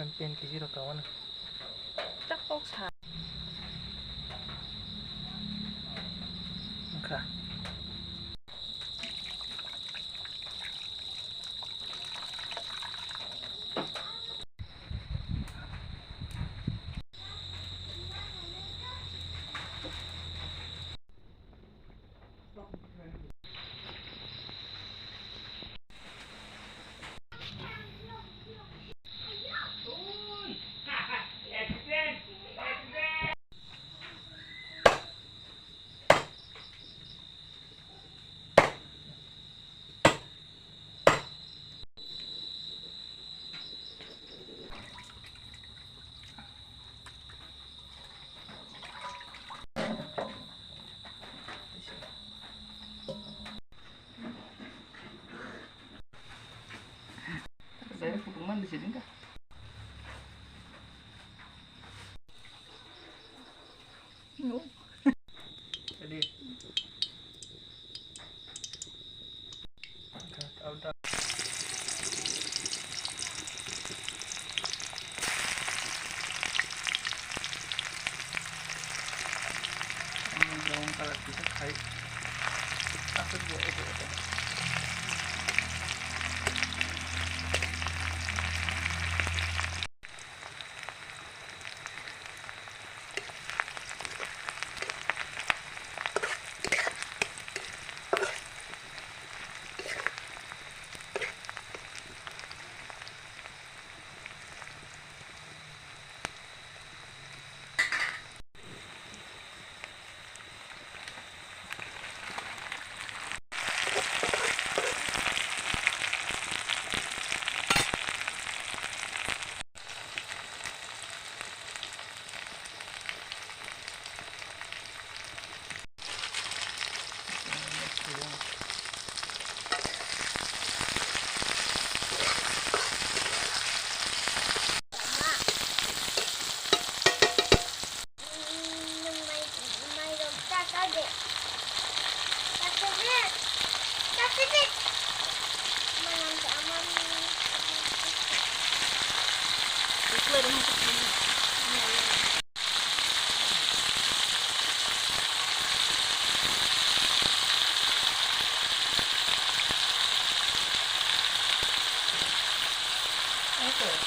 มันเป็นกี่ชิ้นตัวเก่านะ จักพกชา ค่ะSaya hukuman di sini kah? jadi udah daun kalat kita kayak apa buat itu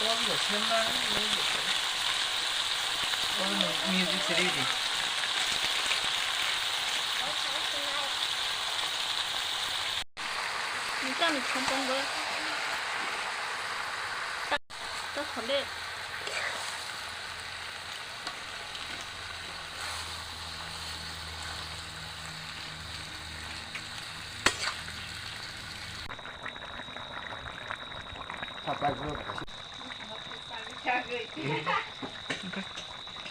多有钱吗？没有钱。我们music CD。你这样你成功了。这好累。他把这个。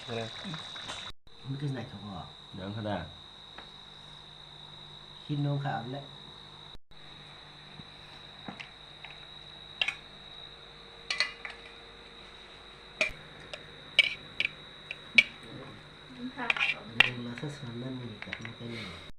Keren. Mungkin naik coba. Jangan kada. Hino ka able. Ada yang rasa serangan nih, makanya.